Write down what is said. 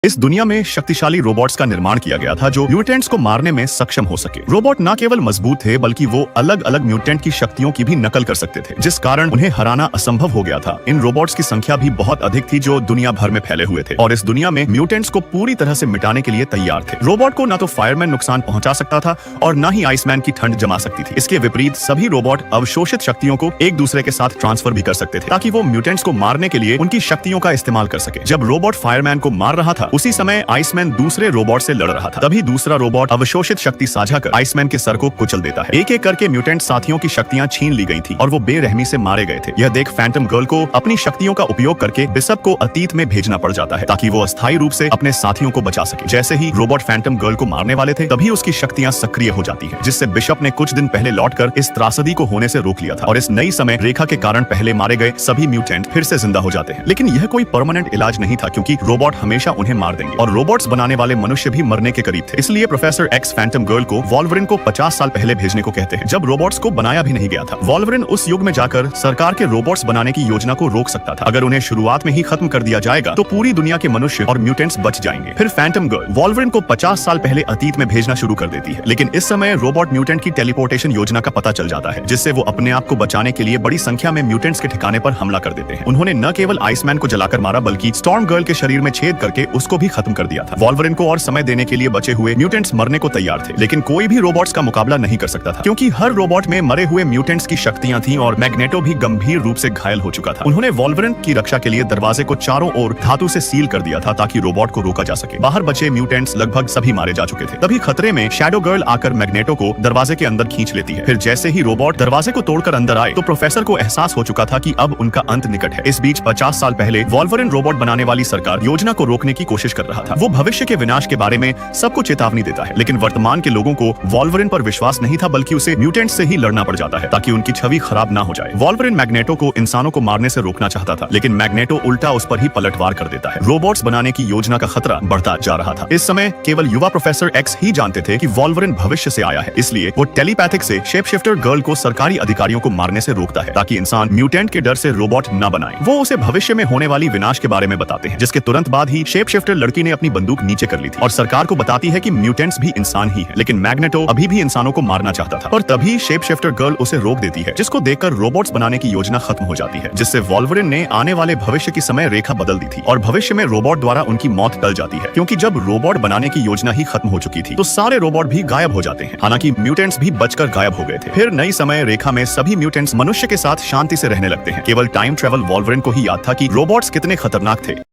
इस दुनिया में शक्तिशाली रोबोट्स का निर्माण किया गया था जो म्यूटेंट्स को मारने में सक्षम हो सके। रोबोट न केवल मजबूत थे बल्कि वो अलग अलग म्यूटेंट की शक्तियों की भी नकल कर सकते थे, जिस कारण उन्हें हराना असंभव हो गया था। इन रोबोट्स की संख्या भी बहुत अधिक थी जो दुनिया भर में फैले हुए थे और इस दुनिया में म्यूटेंट्स को पूरी तरह से मिटाने के लिए तैयार थे। रोबोट को न तो फायरमैन नुकसान पहुंचा सकता था और न ही आइसमैन की ठंड जमा सकती थी। इसके विपरीत सभी रोबोट अवशोषित शक्तियों को एक दूसरे के साथ ट्रांसफर भी कर सकते थे ताकि वो म्यूटेंट्स को मारने के लिए उनकी शक्तियों का इस्तेमाल कर सके। जब रोबोट फायरमैन को मार रहा था उसी समय आइसमैन दूसरे रोबोट से लड़ रहा था। तभी दूसरा रोबोट अवशोषित शक्ति साझा कर आइसमैन के सर को कुचल देता है। एक एक करके म्यूटेंट साथियों की शक्तियां छीन ली गई थी और वो बेरहमी से मारे गए थे। यह देख फैंटम गर्ल को अपनी शक्तियों का उपयोग करके बिशप को अतीत में भेजना पड़ जाता है ताकि वो अस्थायी रूप से अपने साथियों को बचा सके। जैसे ही रोबोट फैंटम गर्ल को मारने वाले थे तभी उसकी शक्तियां सक्रिय हो जाती है, जिससे बिशप ने कुछ दिन पहले लौटकर इस त्रासदी को होने से रोक लिया था और इस नई समय रेखा के कारण पहले मारे गए सभी म्यूटेंट फिर से जिंदा हो जाते हैं। लेकिन यह कोई परमानेंट इलाज नहीं था क्योंकि रोबोट हमेशा उन्हें मार देंगे और रोबोट्स बनाने वाले मनुष्य भी मरने के करीब थे। इसलिए प्रोफेसर एक्स फैंटम गर्ल को वॉल्वरिन को 50 साल पहले भेजने को कहते हैं, जब रोबोट्स को बनाया भी नहीं गया था। वॉल्वरिन उस युग में जाकर सरकार के रोबोट्स बनाने की योजना को रोक सकता था। अगर उन्हें शुरुआत में ही खत्म कर दिया जाएगा तो पूरी दुनिया के मनुष्य और म्यूटेंट्स बच जाएंगे। फिर फैंटम गर्ल वॉल्वरिन को 50 साल पहले अतीत में भेजना शुरू कर देती है, लेकिन इस समय रोबोट म्यूटेंट की टेलीपोर्टेशन योजना का पता चल जाता है, जिससे वो अपने आप को बचाने के लिए बड़ी संख्या में म्यूटेंट्स के ठिकाने पर हमला कर देते हैं। उन्होंने न केवल आइसमैन को जलाकर मारा बल्कि स्टॉर्म गर्ल के शरीर में छेद करके उसको भी खत्म कर दिया था। वॉल्वरिन को और समय देने के लिए बचे हुए म्यूटेंट्स मरने को तैयार थे, लेकिन कोई भी रोबोट्स का मुकाबला नहीं कर सकता था क्योंकि हर रोबोट में मरे हुए म्यूटेंट्स की शक्तियां थीं और मैग्नेटो भी गंभीर रूप से घायल हो चुका था। उन्होंने वॉल्वरिन की रक्षा के लिए दरवाजे को चारों ओर धातु से सील कर दिया था ताकि रोबोट को रोका जा सके। बाहर बचे म्यूटेंट्स लगभग सभी मारे जा चुके थे। तभी खतरे में शैडो गर्ल आकर मैग्नेटो को दरवाजे के अंदर खींच लेती है। फिर जैसे ही रोबोट दरवाजे को तोड़कर अंदर आए तो प्रोफेसर को एहसास हो चुका था कि अब उनका अंत निकट है। इस बीच 50 साल पहले वॉल्वरिन रोबोट बनाने वाली सरकार योजना को रोकने की कोशिश कर रहा था। वो भविष्य के विनाश के बारे में सबको चेतावनी देता है, लेकिन वर्तमान के लोगों को वॉल्वरिन पर विश्वास नहीं था बल्कि उसे म्यूटेंट से ही लड़ना पड़ जाता है ताकि उनकी छवि खराब ना हो जाए। वॉल्वरिन मैग्नेटो को इंसानों को मारने से रोकना चाहता था, लेकिन मैग्नेटो उल्टा उस पर ही पलटवार कर देता है। रोबोट्स बनाने की योजना का खतरा बढ़ता जा रहा था। इस समय केवल युवा प्रोफेसर एक्स ही जानते थे कि वॉल्वरिन भविष्य से आया है, इसलिए वो टेलीपैथिक से शेप शिफ्टर गर्ल को सरकारी अधिकारियों को मारने से रोकता है ताकि इंसान म्यूटेंट के डर से रोबोट न बनाए। वो उसे भविष्य में होने वाली विनाश के बारे में बताते हैं, जिसके तुरंत बाद ही शेप शिफ्टर लड़की ने अपनी बंदूक नीचे कर ली थी और सरकार को बताती है कि म्यूटेंट्स भी इंसान ही है। लेकिन मैग्नेटो अभी भी इंसानों को मारना चाहता था, पर तभी शेप शिफ्टर गर्ल उसे रोक देती है, जिसको देखकर रोबोट्स बनाने की योजना खत्म हो जाती है, जिससे वॉल्वरिन ने आने वाले भविष्य की समय रेखा बदल दी थी और भविष्य में रोबोट द्वारा उनकी मौत टल जाती है क्योंकि जब रोबोट बनाने की योजना ही खत्म हो चुकी थी तो सारे रोबोट भी गायब हो जाते हैं। हालांकि म्यूटेंट्स भी बचकर गायब हो गए थे। फिर नई समय रेखा में सभी म्यूटेंट्स मनुष्य के साथ शांति से रहने लगते हैं। केवल टाइम ट्रेवल वॉल्वरिन को ही याद था कि रोबोट्स कितने खतरनाक थे।